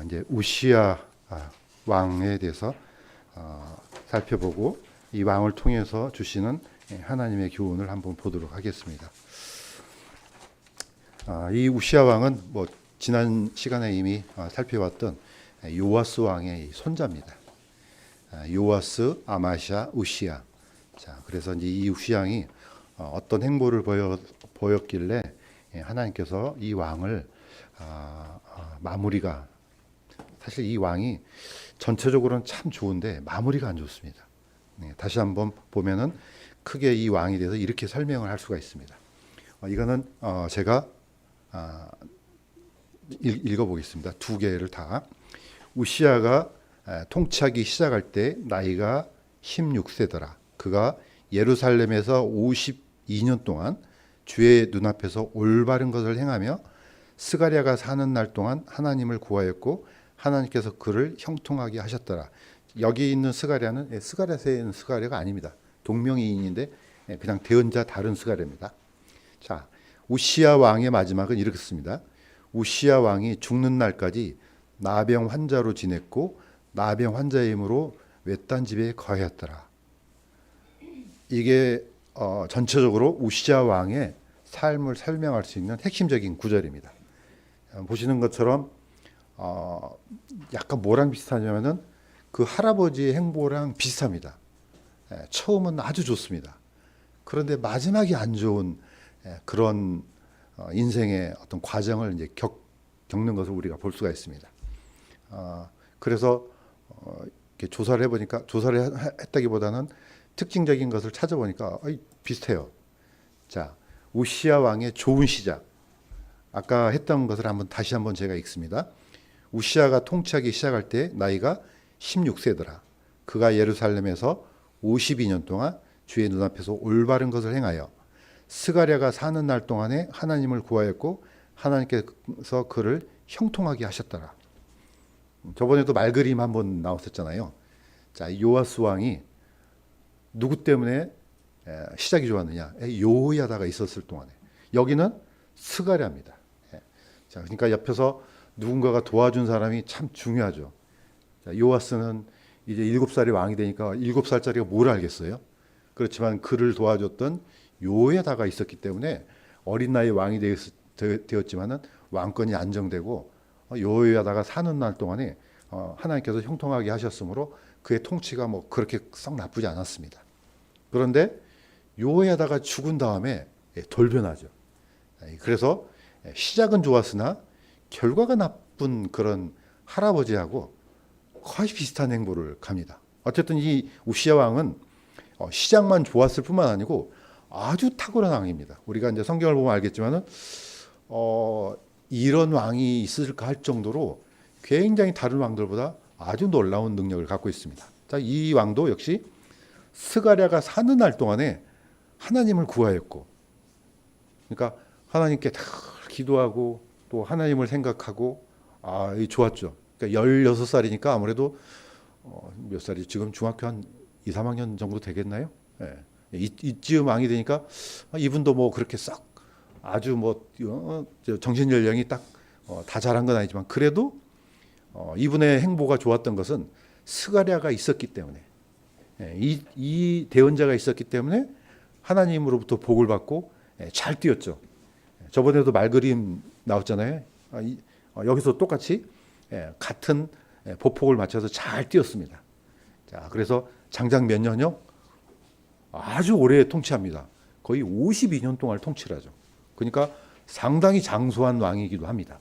이제 우시야 왕에 대해서 살펴보고 이 왕을 통해서 주시는 하나님의 교훈을 한번 보도록 하겠습니다. 이 우시야 왕은 뭐 지난 시간에 이미 살펴봤던 요아스 왕의 손자입니다. 요아스, 아마샤, 우시야. 자, 그래서 이제 이 우시야 왕이 어떤 행보를 보였길래 하나님께서 이 왕을 마무리가, 사실 이 왕이 전체적으로는 참 좋은데 마무리가 안 좋습니다. 다시 한번 보면은 크게 이 왕에 대해서 이렇게 설명을 할 수가 있습니다. 이거는 제가 읽어보겠습니다. 두 개를 다. 우시야가 통치하기 시작할 때 나이가 16세더라. 그가 예루살렘에서 52년 동안 주의 눈앞에서 올바른 것을 행하며 스가랴가 사는 날 동안 하나님을 구하였고 하나님께서 그를 형통하게 하셨더라. 여기 있는 스가랴는 스가랴서에 있는 스가랴가 아닙니다. 동명이인인데 그냥 대언자 다른 스가랴입니다. 자, 우시야 왕의 마지막은 이렇습니다. 우시야 왕이 죽는 날까지 나병 환자로 지냈고 나병 환자이므로 외딴 집에 거하였더라. 이게 전체적으로 우시야 왕의 삶을 설명할 수 있는 핵심적인 구절입니다. 보시는 것처럼 약간 뭐랑 비슷하냐면은 그 할아버지의 행보랑 비슷합니다. 처음은 아주 좋습니다. 그런데 마지막이 안 좋은 그런 인생의 어떤 과정을 이제 겪는 것을 우리가 볼 수가 있습니다. 그래서 이렇게 조사를 해보니까, 조사를 했다기보다는 특징적인 것을 찾아보니까 비슷해요. 자, 우시야 왕의 좋은 시작. 아까 했던 것을 다시 한번 제가 읽습니다. 우시야가 통치하기 시작할 때 나이가 16세더라. 그가 예루살렘에서 52년 동안 주의 눈앞에서 올바른 것을 행하여 스가랴가 사는 날 동안에 하나님을 구하였고 하나님께서 그를 형통하게 하셨더라. 저번에도 말그림 한번 나왔었잖아요. 자, 요아스 왕이 누구 때문에 시작이 좋았느냐? 여호야다가 있었을 동안에. 여기는 스가랴입니다. 자, 그러니까 옆에서 누군가가 도와준 사람이 참 중요하죠. 자, 요아스는 이제 7살이 왕이 되니까 7살짜리가 뭘 알겠어요? 그렇지만 그를 도와줬던 여호야다가 있었기 때문에 어린 나이에 왕이 되었지만은 왕권이 안정되고 여호야다가 사는 날 동안에 하나님께서 형통하게 하셨으므로 그의 통치가 뭐 그렇게 썩 나쁘지 않았습니다. 그런데 여호야다가 죽은 다음에 돌변하죠. 그래서 시작은 좋았으나 결과가 나쁜 그런 할아버지하고 거의 비슷한 행보를 갑니다. 어쨌든 이 우시야 왕은 시작만 좋았을 뿐만 아니고 아주 탁월한 왕입니다. 우리가 이제 성경을 보면 알겠지만은 이런 왕이 있을까 할 정도로 굉장히 다른 왕들보다 아주 놀라운 능력을 갖고 있습니다. 자, 이 왕도 역시 스가랴가 사는 날 동안에 하나님을 구하였고, 그러니까 하나님께 다 기도하고 또 하나님을 생각하고 좋았죠. 그러니까 16살이니까 아무래도 몇 살이 지금 중학교 한 2, 3학년 정도 되겠나요? 예. 이쯤 왕이 되니까 이분도 뭐 그렇게 싹 아주 뭐 정신 연령이 딱 다 자란 건 아니지만 그래도 이분의 행보가 좋았던 것은 스가랴가 있었기 때문에, 이 대언자가 있었기 때문에 하나님으로부터 복을 받고 잘 뛰었죠. 저번에도 말그림 나왔잖아요. 여기서 똑같이 같은 보폭을 맞춰서 잘 뛰었습니다. 자, 그래서 장작 몇 년요? 아주 오래 통치합니다. 거의 52년 동안 통치를 하죠. 그러니까 상당히 장수한 왕이기도 합니다.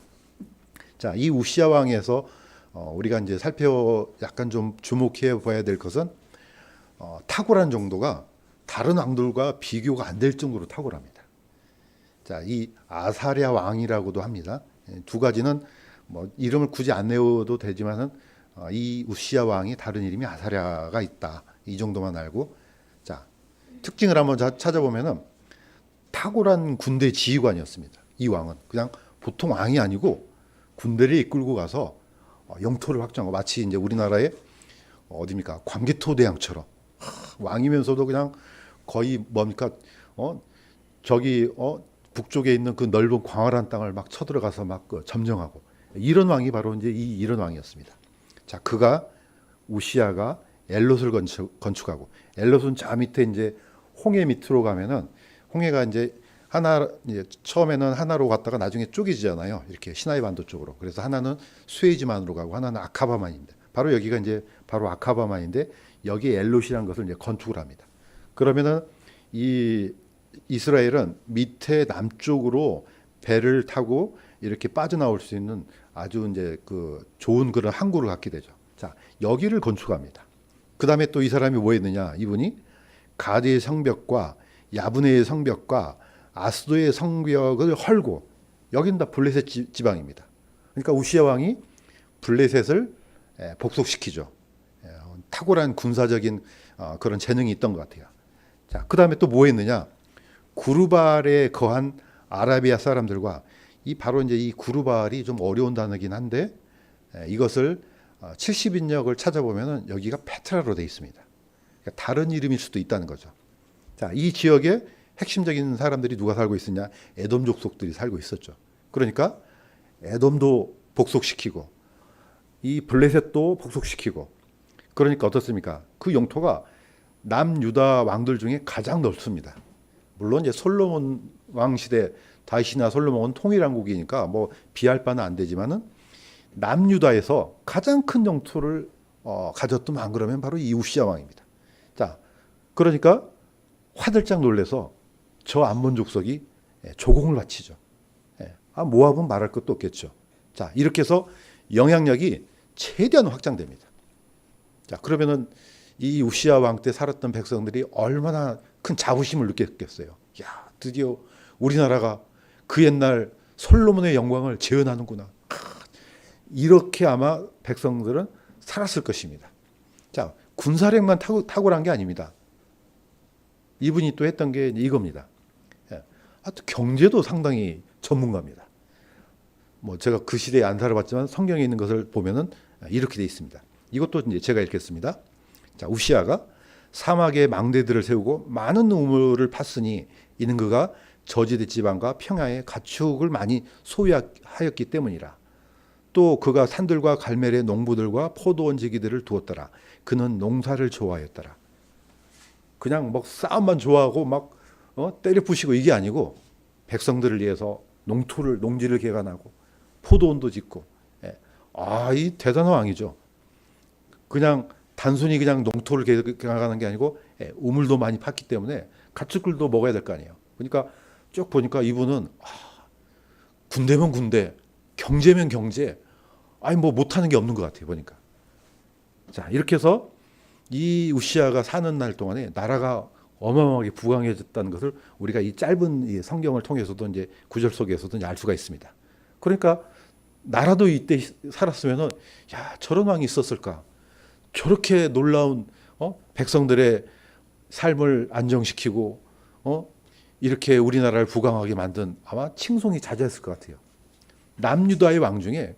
자, 이 우시야 왕에서 우리가 이제 약간 좀 주목해 봐야 될 것은 탁월한 정도가 다른 왕들과 비교가 안 될 정도로 탁월합니다. 자, 이 아사랴 왕이라고도 합니다. 두 가지는 뭐 이름을 굳이 안 내어도 되지만은 이 우시야 왕이 다른 이름이 아사랴가 있다. 이 정도만 알고, 자, 특징을 한번 찾아보면은 탁월한 군대 지휘관이었습니다. 이 왕은 그냥 보통 왕이 아니고 군대를 이끌고 가서 영토를 확장하고, 마치 이제 우리나라의 어디입니까? 광개토대왕처럼 왕이면서도 그냥 거의 뭡니까? 저기 북쪽에 있는 그 넓은 광활한 땅을 막 쳐들어가서 막 점령하고, 이런 왕이 바로 이제 이런 왕이었습니다. 자, 그가 우시아가 엘롯을 건축하고, 엘롯은 저 밑에 이제 홍해 밑으로 가면은, 홍해가 이제 이제 처음에는 하나로 갔다가 나중에 쪼개지잖아요. 이렇게 시나이 반도 쪽으로. 그래서 하나는 수에즈만으로 가고 하나는 아카바만인데, 바로 여기가 이제 바로 아카바만인데, 여기 엘롯이라는 것을 이제 건축을 합니다. 그러면은 이 이스라엘은 밑에 남쪽으로 배를 타고 이렇게 빠져나올 수 있는 아주 이제 그 좋은 그런 항구를 갖게 되죠. 자, 여기를 건축합니다. 그 다음에 또 이 사람이 뭐 했느냐? 이분이 가드의 성벽과 야브네의 성벽과 아스도의 성벽을 헐고, 여긴 다 블레셋 지방입니다. 그러니까 우시아 왕이 블레셋을 복속시키죠. 탁월한 군사적인 그런 재능이 있던 것 같아요. 자, 그 다음에 또 뭐 했느냐? 구르발에 거한 아라비아 사람들과, 이 바로 이제 이 구르발이 좀 어려운 단어긴 한데, 이것을 70인역을 찾아보면은 여기가 페트라로 돼 있습니다. 그러니까 다른 이름일 수도 있다는 거죠. 자, 이 지역에 핵심적인 사람들이 누가 살고 있었냐? 에돔 족속들이 살고 있었죠. 그러니까 에돔도 복속시키고 이 블레셋도 복속시키고, 그러니까 어떻습니까? 그 영토가 남유다 왕들 중에 가장 넓습니다. 물론 이제 솔로몬 왕 시대 다윗이나 솔로몬은 통일왕국이니까 뭐 비할 바는 안 되지만은, 남유다에서 가장 큰 영토를 가졌던 왕 그러면 바로 이 우시아 왕입니다. 자, 그러니까 화들짝 놀래서 저 암몬 족속이 조공을 바치죠. 모압은 말할 것도 없겠죠. 자, 이렇게 해서 영향력이 최대한 확장됩니다. 자, 그러면은 이 우시아 왕 때 살았던 백성들이 얼마나 큰 자부심을 느꼈겠어요. 야, 드디어 우리나라가 그 옛날 솔로몬의 영광을 재현하는구나. 이렇게 아마 백성들은 살았을 것입니다. 자, 군사력만 탁월한 게 아닙니다. 이분이 또 했던 게 이겁니다. 또 경제도 상당히 전문가입니다. 뭐 제가 그 시대에 안 살아봤지만 성경에 있는 것을 보면은 이렇게 돼 있습니다. 이것도 이제 제가 읽겠습니다. 자, 우시아가 사막에 망대들을 세우고 많은 우물을 팠으니 이는 그가 저지대 지방과 평야에 가축을 많이 소유하였기 때문이라. 또 그가 산들과 갈멜의 농부들과 포도원 지기들을 두었더라. 그는 농사를 좋아하였더라. 그냥 막 싸움만 좋아하고 막 때려 부시고 이게 아니고, 백성들을 위해서 농지를 개간하고 포도원도 짓고. 이 대단한 왕이죠. 그냥 단순히 그냥 농토를 개간하는 게 아니고 우물도 많이 팠기 때문에 가축들도 먹어야 될 거 아니에요. 그러니까 쭉 보니까 이분은 군대면 군대, 경제면 경제, 뭐 못하는 게 없는 것 같아요, 보니까. 자, 이렇게 해서 이 우시아가 사는 날 동안에 나라가 어마어마하게 부강해졌다는 것을 우리가 이 짧은 이 성경을 통해서도 이제 구절 속에서도 이제 알 수가 있습니다. 그러니까 나라도 이때 살았으면은, 야, 저런 왕이 있었을까? 저렇게 놀라운 백성들의 삶을 안정시키고 이렇게 우리나라를 부강하게 만든, 아마 칭송이 자자했을 것 같아요. 남유다의 왕 중에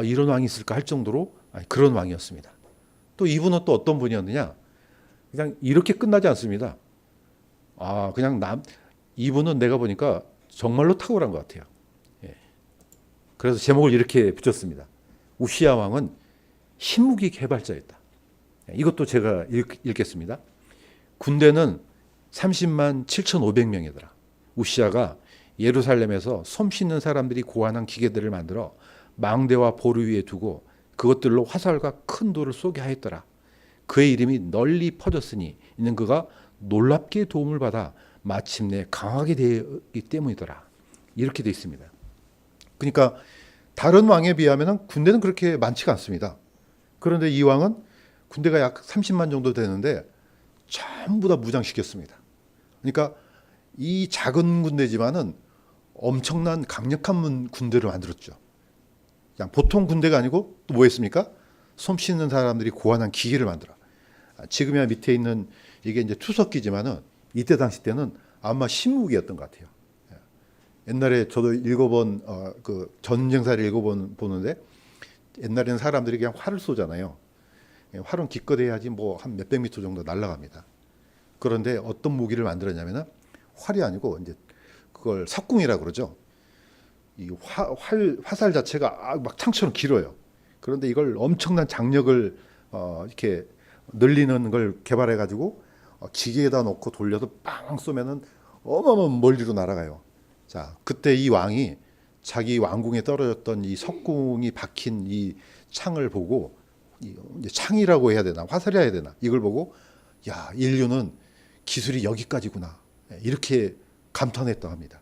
이런 왕이 있을까 할 정도로 그런 왕이었습니다. 또 이분은 또 어떤 분이었느냐? 그냥 이렇게 끝나지 않습니다. 그냥 이분은 내가 보니까 정말로 탁월한 것 같아요. 그래서 제목을 이렇게 붙였습니다. 우시아 왕은 신무기 개발자였다. 이것도 제가 읽겠습니다. 군대는 30만 7,500명이더라. 우시아가 예루살렘에서 솜 씻는 사람들이 고안한 기계들을 만들어 망대와 보루 위에 두고 그것들로 화살과 큰 돌을 쏘게 하였더라. 그의 이름이 널리 퍼졌으니 이는 그가 놀랍게 도움을 받아 마침내 강하게 되었기 때문이더라. 이렇게 되어 있습니다. 그러니까 다른 왕에 비하면 군대는 그렇게 많지가 않습니다. 그런데 이 왕은 군대가 약 30만 정도 되는데 전부 다 무장시켰습니다. 그러니까 이 작은 군대지만은 엄청난 강력한 군대를 만들었죠. 그냥 보통 군대가 아니고 또 뭐 했습니까? 솜 씻는 사람들이 고안한 기계를 만들어. 지금이야 밑에 있는 이게 이제 투석기지만은 이때 당시 때는 아마 신무기였던 것 같아요. 옛날에 저도 읽어본 그 전쟁사를 읽어보는데, 옛날에는 사람들이 그냥 활을 쏘잖아요. 활은 기껏해야지 뭐 한 몇백 미터 정도 날아갑니다. 그런데 어떤 무기를 만들었냐면은 활이 아니고 이제 그걸 석궁이라고 그러죠. 이 화살 자체가 막 창처럼 길어요. 그런데 이걸 엄청난 장력을 이렇게 늘리는 걸 개발해 가지고 기계에다 놓고 돌려서 빵 쏘면은 어마어마한 멀리로 날아가요. 자, 그때 이 왕이 자기 왕궁에 떨어졌던 이 석궁이 박힌 이 창을 보고, 이제 창이라고 해야 되나 화살이라 해야 되나, 이걸 보고 야, 인류는 기술이 여기까지구나, 이렇게 감탄했다 합니다.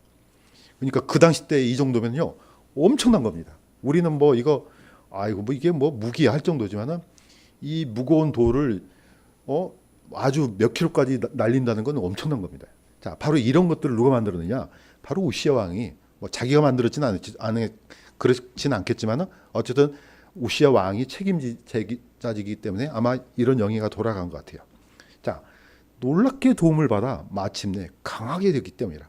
그러니까 그 당시 때 이 정도면요 엄청난 겁니다. 우리는 뭐 이거 아이고 뭐 이게 뭐 무기야 할 정도지만은 이 무거운 돌을 아주 몇 킬로까지 날린다는 건 엄청난 겁니다. 자, 바로 이런 것들을 누가 만들었느냐? 바로 우시아 왕이, 뭐 자기가 만들었지는 그렇진 않겠지만은 어쨌든 우시아 왕이 책임자이기 때문에 아마 이런 영예가 돌아간 것 같아요. 자, 놀랍게 도움을 받아 마침내 강하게 됐기 때문이라.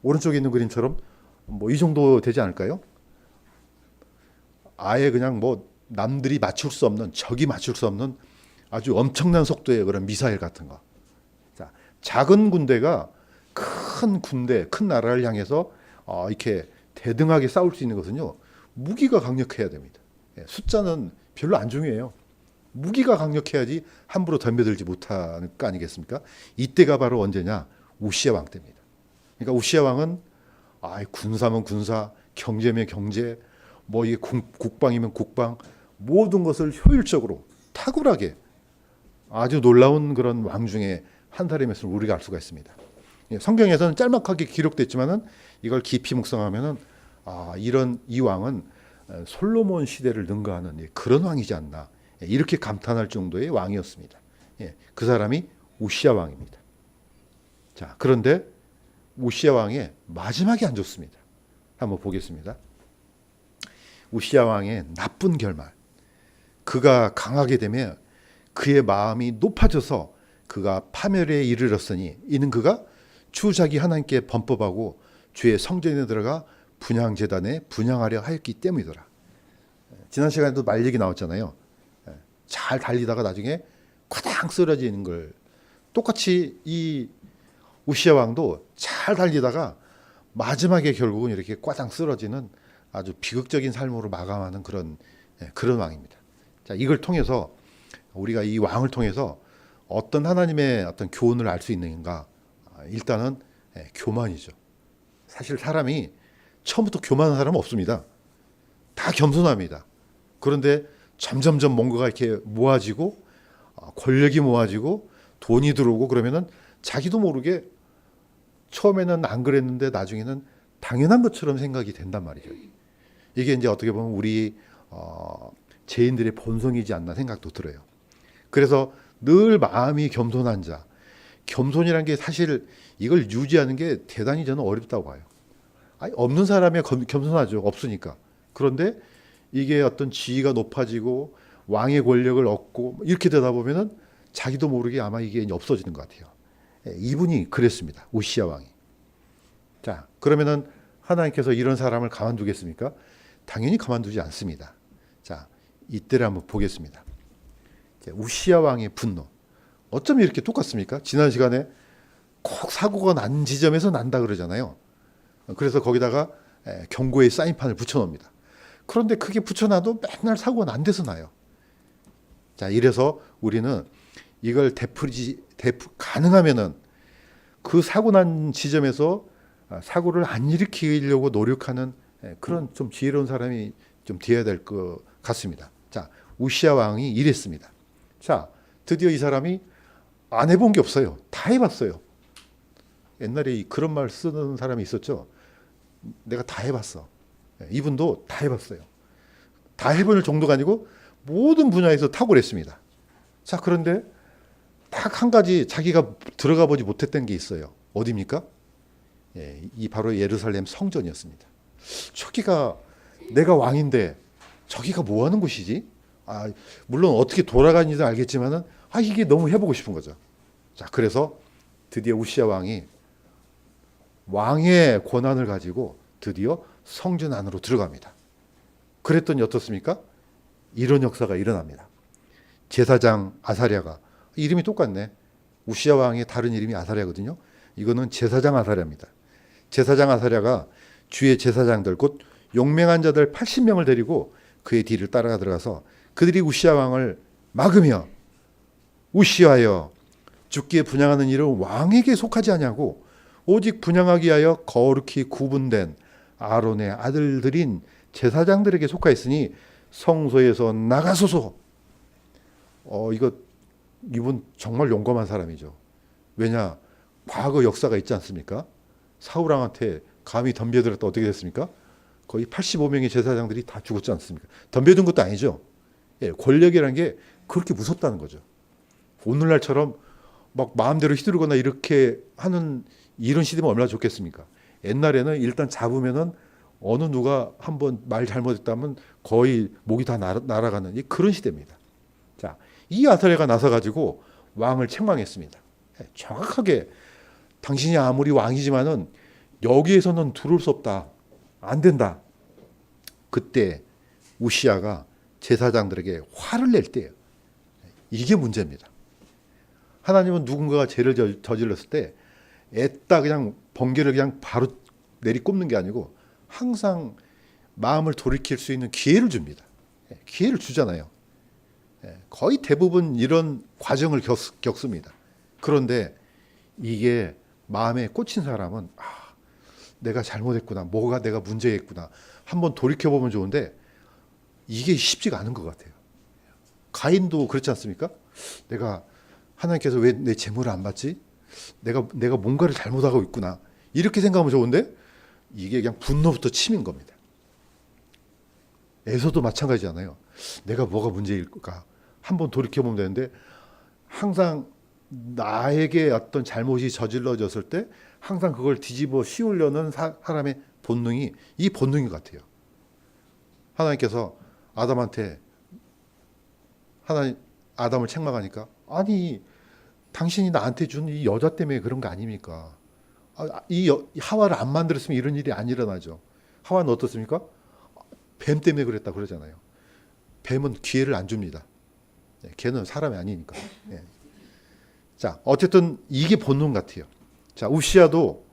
오른쪽에 있는 그림처럼 뭐 이 정도 되지 않을까요? 아예 그냥 뭐 남들이 맞출 수 없는, 적이 맞출 수 없는 아주 엄청난 속도의 그런 미사일 같은 거. 자, 작은 군대가 큰 군대, 큰 나라를 향해서 이렇게 대등하게 싸울 수 있는 것은요, 무기가 강력해야 됩니다. 숫자는 별로 안 중요해요. 무기가 강력해야지 함부로 덤벼들지 못하는 거 아니겠습니까? 이때가 바로 언제냐? 우시아 왕 때입니다. 그러니까 우시아 왕은 군사면 군사, 경제면 경제, 뭐 이게 국방이면 국방, 모든 것을 효율적으로 탁월하게, 아주 놀라운 그런 왕 중에 한 사람임을 우리가 알 수가 있습니다. 성경에서는 짤막하게 기록됐지만은 이걸 깊이 묵상하면은 이런 이 왕은 솔로몬 시대를 능가하는 그런 왕이지 않나, 이렇게 감탄할 정도의 왕이었습니다. 그 사람이 우시아 왕입니다. 자, 그런데 우시아 왕의 마지막이 안 좋습니다. 한번 보겠습니다. 우시아 왕의 나쁜 결말. 그가 강하게 되면 그의 마음이 높아져서 그가 파멸에 이르렀으니 이는 그가 주 자기 하나님께 범법하고 주의 성전에 들어가 분향제단에 분향하려 하였기 때문이더라. 지난 시간에도 말 얘기 나왔잖아요. 잘 달리다가 나중에 쿼당 쓰러지는 걸, 똑같이 이 우시아 왕도 잘 달리다가 마지막에 결국은 이렇게 꽈당 쓰러지는 아주 비극적인 삶으로 마감하는 그런 왕입니다. 자, 이걸 통해서 우리가 이 왕을 통해서 어떤 하나님의 어떤 교훈을 알 수 있는가? 일단은 교만이죠. 사실 사람이 처음부터 교만한 사람은 없습니다. 다 겸손합니다. 그런데 점점점 뭔가가 이렇게 모아지고 권력이 모아지고 돈이 들어오고 그러면은 자기도 모르게 처음에는 안 그랬는데 나중에는 당연한 것처럼 생각이 된단 말이죠. 이게 이제 어떻게 보면 우리 죄인들의 본성이지 않나 생각도 들어요. 그래서 늘 마음이 겸손한 자, 겸손이라는 게 사실 이걸 유지하는 게 대단히 저는 어렵다고 봐요. 없는 사람이 겸손하죠. 없으니까. 그런데 이게 어떤 지위가 높아지고 왕의 권력을 얻고 이렇게 되다 보면은 자기도 모르게 아마 이게 이제 없어지는 것 같아요. 이분이 그랬습니다. 우시아 왕이. 자, 그러면은 하나님께서 이런 사람을 가만두겠습니까? 당연히 가만두지 않습니다. 자, 이때를 한번 보겠습니다. 우시아 왕의 분노. 어쩜 이렇게 똑같습니까? 지난 시간에 꼭 사고가 난 지점에서 난다 그러잖아요. 그래서 거기다가 경고의 사인판을 붙여놓습니다. 그런데 그게 붙여놔도 맨날 사고가 난 데서 나요. 자, 이래서 우리는 이걸 가능하면은 그 사고 난 지점에서 사고를 안 일으키려고 노력하는 그런 좀 지혜로운 사람이 좀 되어야 될 것 같습니다. 자, 우시아 왕이 이랬습니다. 자, 드디어 이 사람이 안 해본 게 없어요. 다 해봤어요. 옛날에 그런 말 쓰는 사람이 있었죠. 내가 다 해봤어. 이분도 다 해봤어요. 다 해볼 정도가 아니고 모든 분야에서 탁월했습니다. 자, 그런데 딱 한 가지 자기가 들어가 보지 못했던 게 있어요. 어디입니까? 이 바로 예루살렘 성전이었습니다. 저기가 내가 왕인데 저기가 뭐 하는 곳이지? 물론 어떻게 돌아가는지도 알겠지만은 이게 너무 해보고 싶은 거죠. 자, 그래서 드디어 우시아 왕이 왕의 권한을 가지고 드디어 성전 안으로 들어갑니다. 그랬더니 어떻습니까? 이런 역사가 일어납니다. 제사장 아사랴가, 이름이 똑같네. 우시아 왕의 다른 이름이 아사랴거든요. 이거는 제사장 아사랴입니다. 제사장 아사랴가 주의 제사장들 곧 용맹한 자들 80명을 데리고 그의 뒤를 따라가 들어가서 그들이 우시아 왕을 막으며 우시아여 죽기에 분향하는 일은 왕에게 속하지 아니하고 오직 분향하기 위하여 거룩히 구분된 아론의 아들들인 제사장들에게 속하였으니 성소에서 나가소서. 이분 정말 용감한 사람이죠. 왜냐, 과거 역사가 있지 않습니까? 사울 왕한테 감히 덤벼들었다 어떻게 됐습니까? 거의 85명의 제사장들이 다 죽었지 않습니까? 덤벼든 것도 아니죠. 예, 권력이라는 게 그렇게 무섭다는 거죠. 오늘날처럼 막 마음대로 휘두르거나 이렇게 하는 이런 시대면 얼마나 좋겠습니까? 옛날에는 일단 잡으면은 어느 누가 한번 말 잘못했다면 거의 목이 다 날아가는 그런 시대입니다. 자, 이 아사랴가 나서 가지고 왕을 책망했습니다. 정확하게 당신이 아무리 왕이지만은 여기에서는 들어올 수 없다. 안 된다. 그때 우시아가 제사장들에게 화를 낼 때예요. 이게 문제입니다. 하나님은 누군가가 죄를 저질렀을 때 애따 그냥 번개를 그냥 바로 내리꼽는 게 아니고 항상 마음을 돌이킬 수 있는 기회를 줍니다. 기회를 주잖아요. 거의 대부분 이런 과정을 겪습니다. 그런데 이게 마음에 꽂힌 사람은 내가 잘못했구나. 뭐가 내가 문제였구나. 한번 돌이켜보면 좋은데 이게 쉽지가 않은 것 같아요. 가인도 그렇지 않습니까? 내가 하나님께서 왜 내 재물을 안 받지? 내가 뭔가를 잘못하고 있구나. 이렇게 생각하면 좋은데 이게 그냥 분노부터 치민 겁니다. 에서도 마찬가지잖아요. 내가 뭐가 문제일까? 한번 돌이켜보면 되는데 항상 나에게 어떤 잘못이 저질러졌을 때 항상 그걸 뒤집어 씌우려는 사람의 본능이 이 본능인 것 같아요. 하나님께서 아담을 책망하니까 아니 당신이 나한테 준 이 여자 때문에 그런 거 아닙니까? 이 하와를 안 만들었으면 이런 일이 안 일어나죠. 하와는 어떻습니까? 뱀 때문에 그랬다 그러잖아요. 뱀은 기회를 안 줍니다. 걔는 사람이 아니니까. 자, 어쨌든 이게 본능 같아요. 자, 우시아도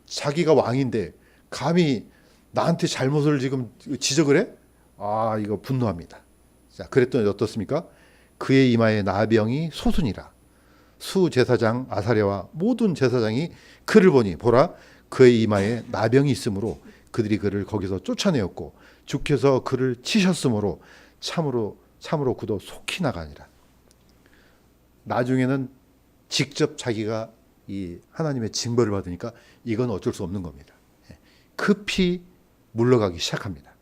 자기가 왕인데 감히 나한테 잘못을 지금 지적을 해? 이거 분노합니다. 자, 그랬더니 어떻습니까? 그의 이마에 나병이 솟으니라. 수 제사장 아사랴와 모든 제사장이 그를 보니 보라 그의 이마에 나병이 있으므로 그들이 그를 거기서 쫓아내었고 주께서 그를 치셨으므로 참으로 그도 속히 나가니라. 나중에는 직접 자기가 이 하나님의 징벌을 받으니까 이건 어쩔 수 없는 겁니다. 급히 물러가기 시작합니다.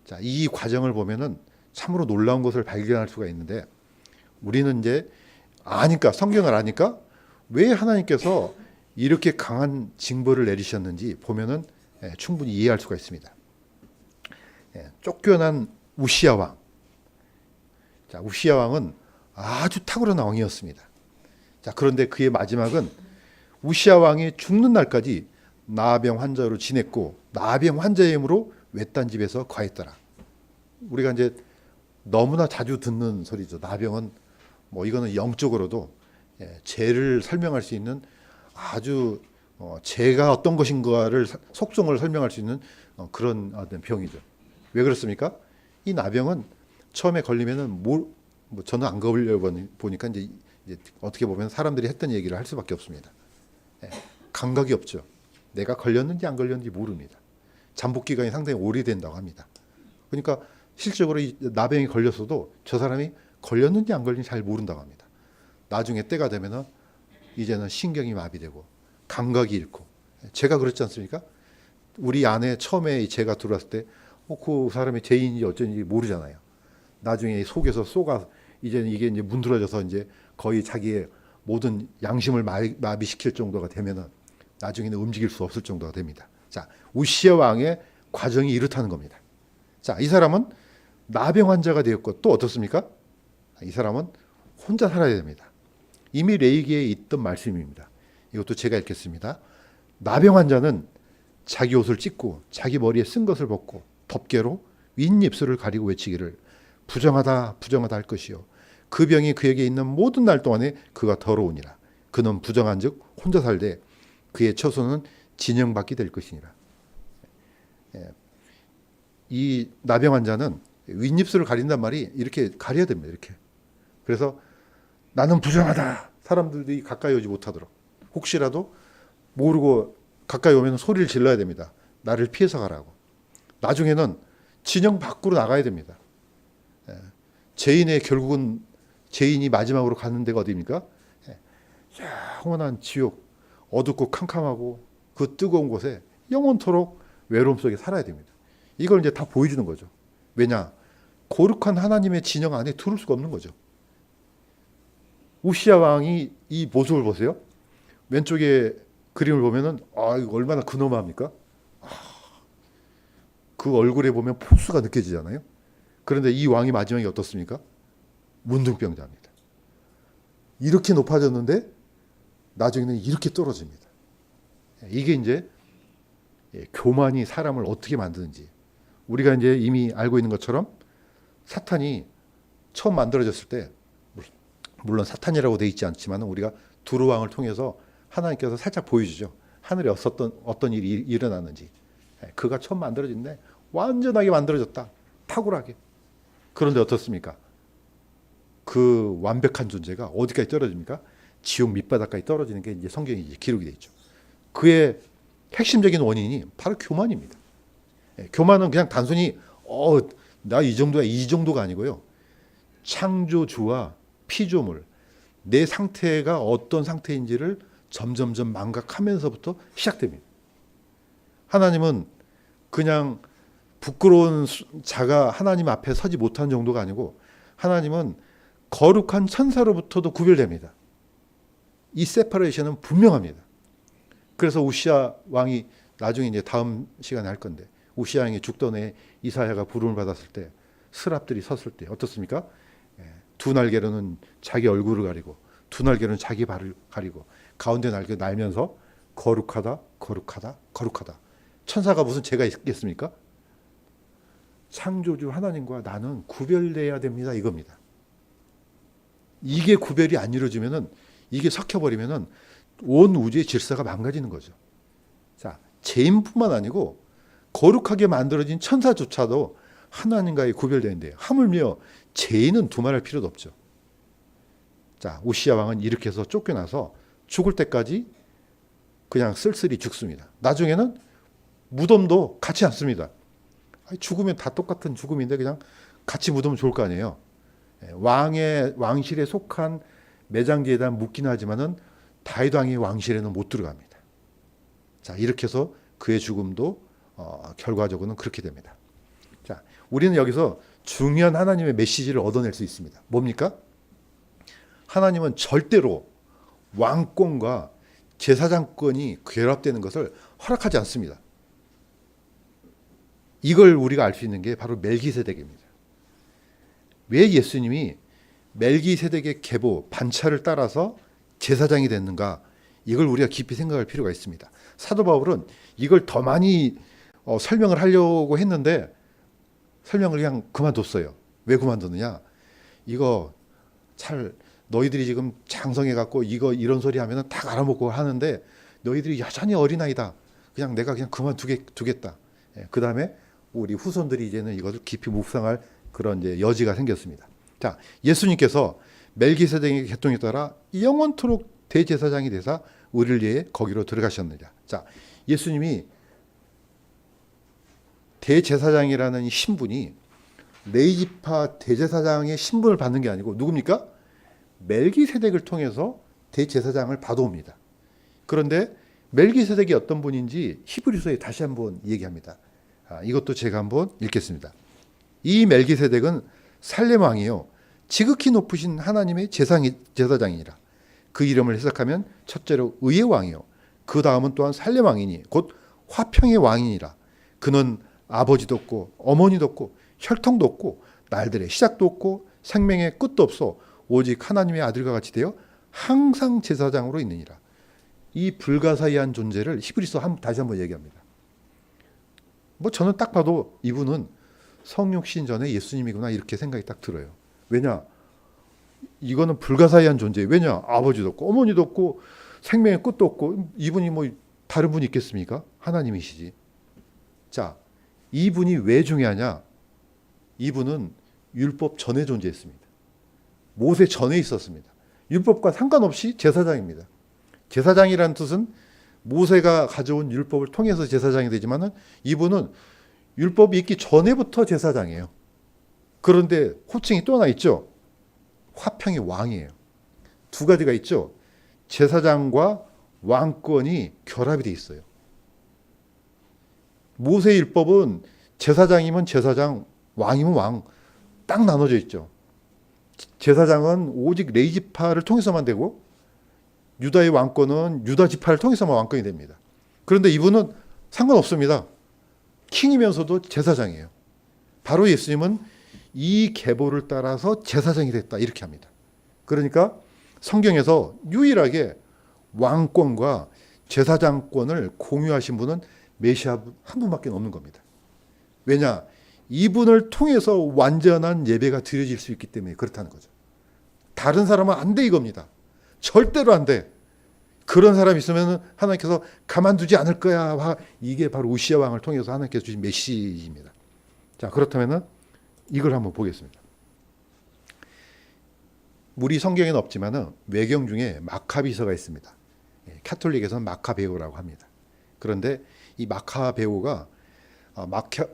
자, 이 과정을 보면은 참으로 놀라운 것을 발견할 수가 있는데 우리는 이제 성경을 아니까 왜 하나님께서 이렇게 강한 징벌을 내리셨는지 보면은 충분히 이해할 수가 있습니다. 쫓겨난 우시아 왕. 자, 우시아 왕은 아주 탁월한 왕이었습니다. 자, 그런데 그의 마지막은 우시아 왕이 죽는 날까지 나병 환자로 지냈고 나병 환자의 힘으로 외딴 집에서 거했더라. 우리가 이제 너무나 자주 듣는 소리죠. 나병은 이거는 영적으로도 죄를 설명할 수 있는 아주 죄가 어떤 것인가를 속성을 설명할 수 있는 그런 어떤 병이죠. 왜 그렇습니까? 이 나병은 처음에 걸리면은 저는 안 걸려 보니까 이제 어떻게 보면 사람들이 했던 얘기를 할 수밖에 없습니다. 감각이 없죠. 내가 걸렸는지 안 걸렸는지 모릅니다. 잠복 기간이 상당히 오래된다고 합니다. 그러니까 실적으로 이 나병이 걸렸어도 저 사람이 걸렸는지 안 걸렸는지 잘 모른다고 합니다. 나중에 때가 되면은 이제는 신경이 마비되고 감각이 잃고 제가 그렇지 않습니까? 우리 안에 처음에 제가 들어왔을 때 그 사람이 죄인인지 어쩐지 모르잖아요. 나중에 속에서 쏘가 이제는 이게 이제 문드러져서 이제 거의 자기의 모든 양심을 마비시킬 정도가 되면은 나중에는 움직일 수 없을 정도가 됩니다. 자, 우시아 왕의 과정이 이렇다는 겁니다. 자, 이 사람은 나병 환자가 되었고 또 어떻습니까? 이 사람은 혼자 살아야 됩니다. 이미 레위기에 있던 말씀입니다. 이것도 제가 읽겠습니다. 나병 환자는 자기 옷을 찢고 자기 머리에 쓴 것을 벗고 덮개로 윗입술을 가리고 외치기를 부정하다 부정하다 할 것이요 그 병이 그에게 있는 모든 날 동안에 그가 더러우니라. 그는 부정한즉 혼자 살되 그의 처소는 진영받게 될 것이니라. 이 나병 환자는 윗입술을 가린단 말이 이렇게 가려야 됩니다. 이렇게. 그래서 나는 부정하다. 사람들이 가까이 오지 못하도록. 혹시라도 모르고 가까이 오면 소리를 질러야 됩니다. 나를 피해서 가라고. 나중에는 진영 밖으로 나가야 됩니다. 결국은 죄인이 마지막으로 가는 데가 어디입니까? 영원한 지옥, 어둡고 캄캄하고 그 뜨거운 곳에 영원토록 외로움 속에 살아야 됩니다. 이걸 이제 다 보여주는 거죠. 왜냐? 거룩한 하나님의 진영 안에 들을 수가 없는 거죠. 우시야 왕이 이 모습을 보세요. 왼쪽에 그림을 보면은 이거 얼마나 근엄합니까? 그 얼굴에 보면 포스가 느껴지잖아요. 그런데 이 왕이 마지막에 어떻습니까? 문둥병자입니다. 이렇게 높아졌는데 나중에는 이렇게 떨어집니다. 이게 이제 교만이 사람을 어떻게 만드는지 우리가 이제 이미 알고 있는 것처럼 사탄이 처음 만들어졌을 때 물론 사탄이라고 돼 있지 않지만 우리가 두루 왕을 통해서 하나님께서 살짝 보여주죠. 하늘에 어떤 일이 일어났는지. 그가 처음 만들어진데 완전하게 만들어졌다. 탁월하게. 그런데 어떻습니까? 그 완벽한 존재가 어디까지 떨어집니까? 지옥 밑바닥까지 떨어지는 게 이제 성경에 이제 기록이 돼 있죠. 그의 핵심적인 원인이 바로 교만입니다. 교만은 그냥 단순히 나 이 정도야 이 정도가 아니고요. 창조주와 피조물 내 상태가 어떤 상태인지를 점점점 망각하면서부터 시작됩니다. 하나님은 그냥 부끄러운 자가 하나님 앞에 서지 못한 정도가 아니고 하나님은 거룩한 천사로부터도 구별됩니다. 이 세퍼레이션은 분명합니다. 그래서 우시야 왕이 나중에 이제 다음 시간에 할 건데 우시야 왕이 죽던 해 이사야가 부름을 받았을 때 스랍들이 섰을 때 어떻습니까? 두 날개로는 자기 얼굴을 가리고 두 날개로는 자기 발을 가리고 가운데 날개 날면서 거룩하다 거룩하다 거룩하다. 천사가 무슨 죄가 있겠습니까? 창조주 하나님과 나는 구별돼야 됩니다. 이겁니다. 이게 구별이 안 이루어지면은 이게 섞여버리면은 온 우주의 질서가 망가지는 거죠. 자, 죄인뿐만 아니고 거룩하게 만들어진 천사조차도 하나님과의 구별되는데요. 하물며 죄인은 두말할 필요도 없죠. 자, 우시야 왕은 이렇게 해서 쫓겨나서 죽을 때까지 그냥 쓸쓸히 죽습니다. 나중에는 무덤도 같이 않습니다. 죽으면 다 똑같은 죽음인데 그냥 같이 묻으면 좋을 거 아니에요. 왕실에 속한 매장지에다 묻긴 하지만은 다윗 왕의 왕실에는 못 들어갑니다. 자, 이렇게 해서 그의 죽음도 결과적으로는 그렇게 됩니다. 자, 우리는 여기서 중요한 하나님의 메시지를 얻어낼 수 있습니다. 뭡니까? 하나님은 절대로 왕권과 제사장권이 결합되는 것을 허락하지 않습니다. 이걸 우리가 알 수 있는 게 바로 멜기세덱입니다. 왜 예수님이 멜기세덱의 계보, 반차를 따라서 제사장이 됐는가? 이걸 우리가 깊이 생각할 필요가 있습니다. 사도 바울은 이걸 더 많이 설명을 하려고 했는데 설명을 그냥 그만뒀어요. 왜 그만뒀느냐? 이거 너희들이 지금 장성해갖고 이런 소리 하면은 다 알아먹고 하는데 너희들이 여전히 어린아이다. 내가 그냥 그만두겠다. 그 다음에 우리 후손들이 이제는 이것을 깊이 묵상할 그런 이제 여지가 생겼습니다. 자, 예수님께서 멜기세덱의 계통에 따라 영원토록 대제사장이 되사 우리를 위해 거기로 들어가셨느냐. 자, 예수님이 대제사장이라는 신분이 레위지파 대제사장의 신분을 받는 게 아니고 누굽니까? 멜기세덱을 통해서 대제사장을 받아옵니다. 그런데 멜기세덱이 어떤 분인지 히브리서에 다시 한번 얘기합니다. 이것도 제가 한번 읽겠습니다. 이 멜기세덱은 살렘 왕이요 지극히 높으신 하나님의 제사장이니라. 그 이름을 해석하면 첫째로 의의 왕이요 그 다음은 또한 살렘 왕이니 곧 화평의 왕이니라. 그는 아버지도 없고 어머니도 없고 혈통도 없고 날들의 시작도 없고 생명의 끝도 없어 오직 하나님의 아들과 같이 되어 항상 제사장으로 있느니라. 이 불가사의한 존재를 히브리서 다시 한번 얘기합니다. 저는 딱 봐도 이분은 성육신 전에 예수님이구나 이렇게 생각이 딱 들어요. 왜냐? 이거는 불가사의한 존재예요. 왜냐? 아버지도 없고 어머니도 없고 생명의 끝도 없고 이분이 다른 분이 있겠습니까? 하나님이시지. 자, 이분이 왜 중요하냐? 이분은 율법 전에 존재했습니다. 모세 전에 있었습니다. 율법과 상관없이 제사장입니다. 제사장이라는 뜻은 모세가 가져온 율법을 통해서 제사장이 되지만은 이분은 율법이 있기 전에부터 제사장이에요. 그런데 호칭이 또 하나 있죠. 화평의 왕이에요. 두 가지가 있죠. 제사장과 왕권이 결합이 돼 있어요. 모세 율법은 제사장이면 제사장, 왕이면 왕, 딱 나눠져 있죠. 제사장은 오직 레위 지파를 통해서만 되고 유다의 왕권은 유다 지파를 통해서만 왕권이 됩니다. 그런데 이분은 상관없습니다. 킹이면서도 제사장이에요. 바로 예수님은 이 계보를 따라서 제사장이 됐다 이렇게 합니다. 그러니까 성경에서 유일하게 왕권과 제사장권을 공유하신 분은 메시아 한 분밖에 없는 겁니다. 왜냐? 이분을 통해서 완전한 예배가 드려질 수 있기 때문에 그렇다는 거죠. 다른 사람은 안 돼 이겁니다. 절대로 안 돼. 그런 사람이 있으면 하나님께서 가만두지 않을 거야. 이게 바로 우시아 왕을 통해서 하나님께서 주신 메시지입니다. 자, 그렇다면 이걸 한번 보겠습니다. 우리 성경에는 없지만 외경 중에 마카비서가 있습니다. 카톨릭에서는 마카베오라고 합니다. 그런데 이 마카베오가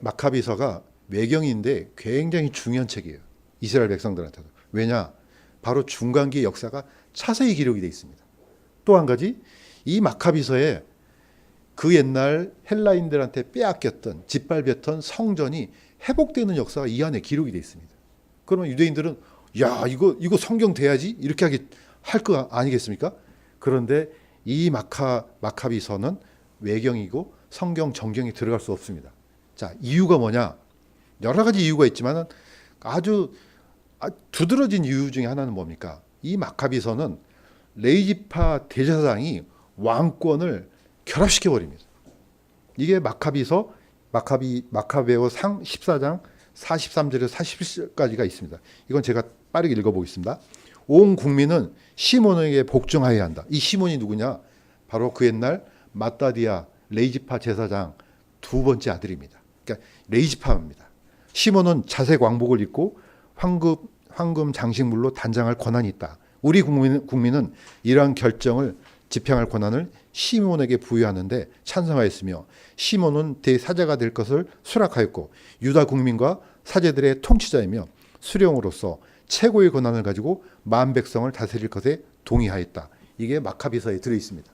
마카비서가 외경인데 굉장히 중요한 책이에요. 이스라엘 백성들한테도. 왜냐? 바로 중간기의 역사가 자세히 기록이 되어 있습니다. 또 한 가지, 이 마카비서에 그 옛날 헬라인들한테 빼앗겼던, 짓밟혔던 성전이 회복되는 역사가 이 안에 기록이 되어 있습니다. 그러면 유대인들은 야, 이거 성경 돼야지 이렇게 할 거 아니겠습니까? 그런데 이 마카비서는 외경이고 성경 정경에 들어갈 수 없습니다. 자, 이유가 뭐냐? 여러 가지 이유가 있지만 아주 두드러진 이유 중에 하나는 뭡니까? 이 마카비서는 레위지파 대제사장이 왕권을 결합시켜 버립니다. 이게 마카베오 상 14장 43절에서 41절까지가 있습니다. 이건 제가 빠르게 읽어보겠습니다. 온 국민은 시몬에게 복종하여야 한다. 이 시몬이 누구냐? 바로 그 옛날 마따디아 레위지파 제사장 두 번째 아들입니다. 그러니까 레위지파입니다. 시몬은 자색 왕복을 입고 황금 장식물로 단장할 권한이 있다. 우리 국민은 이러한 결정을 집행할 권한을 시몬에게 부여하는데 찬성하였으며 시몬은 대사제가 될 것을 수락하였고 유다 국민과 사제들의 통치자이며 수령으로서 최고의 권한을 가지고 만 백성을 다스릴 것에 동의하였다. 이게 마카비서에 들어 있습니다.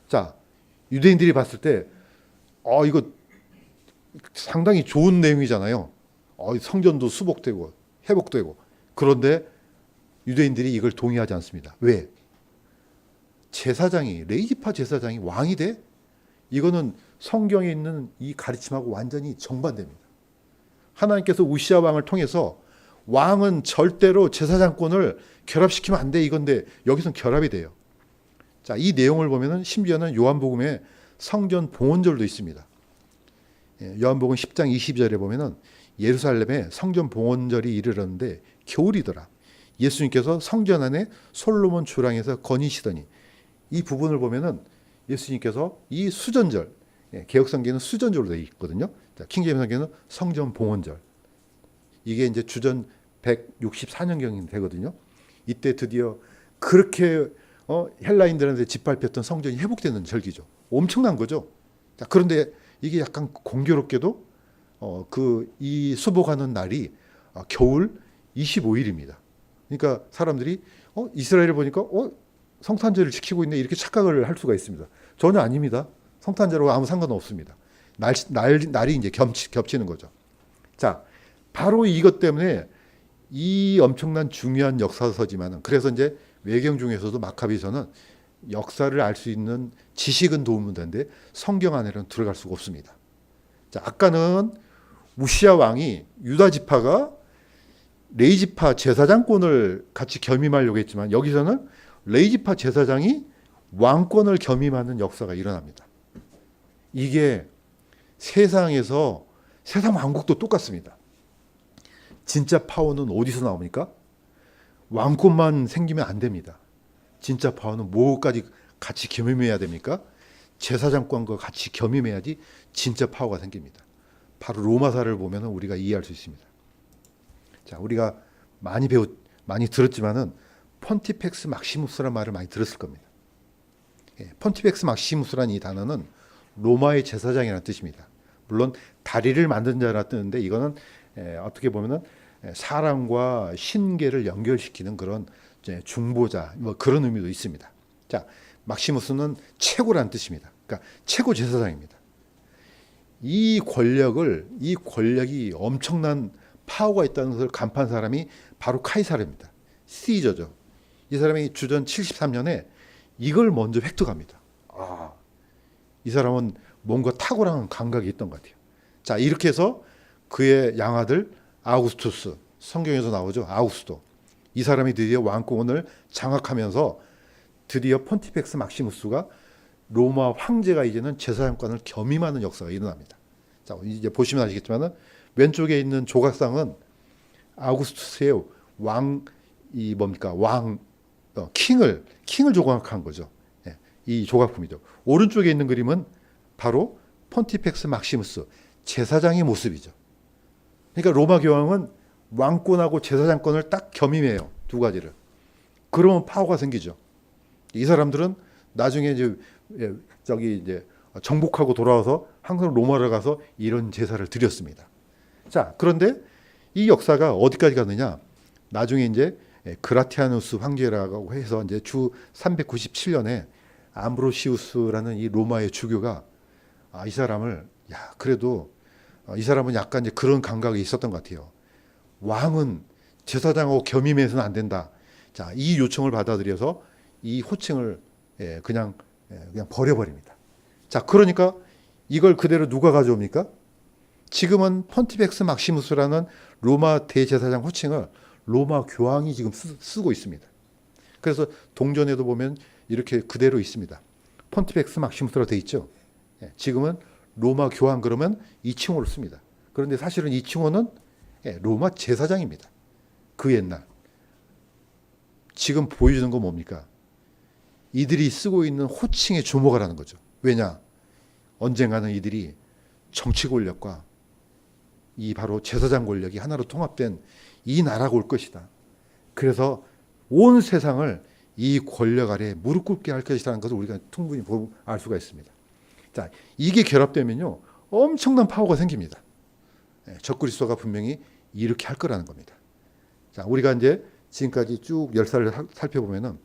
자, 유대인들이 봤을 때 이거 상당히 좋은 내용이잖아요. 성전도 수복되고 회복되고. 그런데 유대인들이 이걸 동의하지 않습니다. 왜? 제사장이, 레위지파 제사장이 왕이 돼? 이거는 성경에 있는 이 가르침하고 완전히 정반대입니다. 하나님께서 우시아 왕을 통해서 왕은 절대로 제사장권을 결합시키면 안 돼 이건데 여기서는 결합이 돼요. 자, 이 내용을 보면은 심지어는 요한복음에 성전 봉헌절도 있습니다. 요한복음 10장 22절에 보면은 예루살렘에 성전 봉헌절이 이르렀는데 겨울이더라. 예수님께서 성전 안에 솔로몬 주랑에서 거니시더니 이 부분을 보면은 예수님께서 이 수전절, 개역성경은 수전절로 되어 있거든요. 킹제임스 성경은 성전 봉헌절. 이게 이제 주전 164년경이 되거든요. 이때 드디어 그렇게 헬라인들한테 짓밟혔던 성전이 회복되는 절기죠. 엄청난 거죠. 자, 그런데 이게 약간 공교롭게도 이 수복하는 날이 겨울 25일입니다. 그러니까 사람들이 이스라엘을 보니까 성탄절을 지키고 있네 이렇게 착각을 할 수가 있습니다. 전혀 아닙니다. 성탄절하고 아무 상관은 없습니다. 날이 이제 겹치는 거죠. 자, 바로 이것 때문에 이 엄청난 중요한 역사서지만은 그래서 이제 외경 중에서도 마카비서는 역사를 알 수 있는 지식은 도움은 되는데 성경 안에는 들어갈 수가 없습니다. 자, 아까는 우시아 왕이 유다 지파가 레위지파 제사장권을 같이 겸임하려고 했지만 여기서는 레위지파 제사장이 왕권을 겸임하는 역사가 일어납니다. 이게 세상 왕국도 똑같습니다. 진짜 파워는 어디서 나옵니까? 왕권만 생기면 안 됩니다. 진짜 파워는 뭐까지 같이 겸임해야 됩니까? 제사장권과 같이 겸임해야지 진짜 파워가 생깁니다. 바로 로마사를 보면 우리가 이해할 수 있습니다. 자, 우리가 많이 들었지만은 폰티펙스 막시무스라는 말을 많이 들었을 겁니다. 폰티펙스 막시무스라는 이 단어는 로마의 제사장이라는 뜻입니다. 물론 다리를 만든 자라 뜨는데 이거는 어떻게 보면은 사람과 신계를 연결시키는 그런 중보자 뭐 그런 의미도 있습니다. 자, 막시무스는 최고라는 뜻입니다. 그러니까 최고 제사장입니다. 이 권력이 엄청난 파워가 있다는 것을 간파한 사람이 바로 카이사르입니다. 시저죠. 이 사람이 주전 73년에 이걸 먼저 획득합니다. 이 사람은 뭔가 탁월한 감각이 있던 것 같아요. 자, 이렇게 해서 그의 양아들 아우구스투스, 성경에서 나오죠. 아우구스토. 이 사람이 드디어 왕권을 장악하면서 드디어 폰티펙스 막시무스가 로마 황제가 이제는 제사장권을 겸임하는 역사가 일어납니다. 자, 이제 보시면 아시겠지만은 왼쪽에 있는 조각상은 아우구스투스의 킹을 조각한 거죠. 이 조각품이죠. 오른쪽에 있는 그림은 바로 폰티펙스 막시무스 제사장의 모습이죠. 그러니까 로마 교황은 왕권하고 제사장권을 딱 겸임해요. 두 가지를. 그러면 파워가 생기죠. 이 사람들은 나중에 이제 정복하고 돌아와서 항상 로마를 가서 이런 제사를 드렸습니다. 자, 그런데 이 역사가 어디까지 갔느냐? 나중에 이제 그라티아누스 황제라고 해서 이제 주 397년에 암브로시우스라는 이 로마의 주교가 이 사람을 그래도 이 사람은 약간 이제 그런 감각이 있었던 것 같아요. 왕은 제사장하고 겸임해서는 안 된다. 자, 이 요청을 받아들여서 이 호칭을 그냥 버려버립니다. 자, 그러니까 이걸 그대로 누가 가져옵니까? 지금은 폰티펙스 막시무스라는 로마 대제사장 호칭을 로마 교황이 지금 쓰고 있습니다. 그래서 동전에도 보면 이렇게 그대로 있습니다. 폰티펙스 막시무스라고 돼 있죠. 지금은 로마 교황 그러면 이 칭호를 씁니다. 그런데 사실은 이 칭호는 로마 제사장입니다. 그 옛날. 지금 보여주는 건 뭡니까? 이들이 쓰고 있는 호칭에 주목하라는 거죠. 왜냐? 언젠가는 이들이 정치 권력과 이 바로 제사장 권력이 하나로 통합된 이 나라가 올 것이다. 그래서 온 세상을 이 권력 아래 무릎 꿇게 할 것이라는 것을 우리가 충분히 알 수가 있습니다. 자, 이게 결합되면요, 엄청난 파워가 생깁니다. 적그리스도가 분명히 이렇게 할 거라는 겁니다. 자, 우리가 이제 지금까지 쭉 역사를 살펴보면은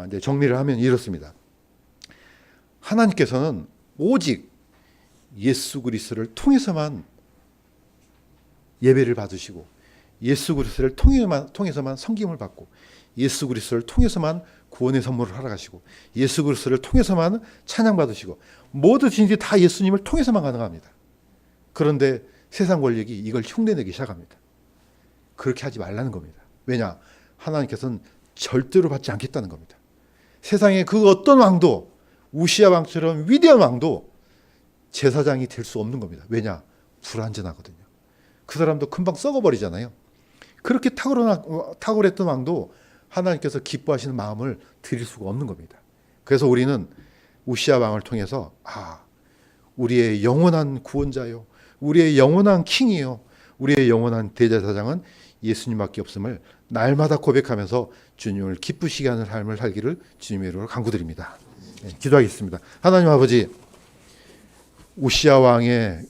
이제 정리를 하면 이렇습니다. 하나님께서는 오직 예수 그리스도를 통해서만 예배를 받으시고 예수 그리스도를 통해서만 섬김을 받고 예수 그리스도를 통해서만 구원의 선물을 허락하시고 예수 그리스도를 통해서만 찬양 받으시고 뭐든지 다 예수님을 통해서만 가능합니다. 그런데 세상 권력이 이걸 흉내내기 시작합니다. 그렇게 하지 말라는 겁니다. 왜냐? 하나님께서는 절대로 받지 않겠다는 겁니다. 세상에 그 어떤 왕도 우시아 왕처럼 위대한 왕도 제사장이 될 수 없는 겁니다. 왜냐? 불완전하거든요. 그 사람도 금방 썩어버리잖아요. 그렇게 탁월했던 왕도 하나님께서 기뻐하시는 마음을 드릴 수가 없는 겁니다. 그래서 우리는 우시아 왕을 통해서 우리의 영원한 구원자요, 우리의 영원한 킹이요, 우리의 영원한 대제사장은 예수님밖에 없음을 날마다 고백하면서 주님을 기쁘시게 하는 삶을 살기를 주님의 이름으로 간구드립니다. 기도하겠습니다. 하나님 아버지, 우시아 왕의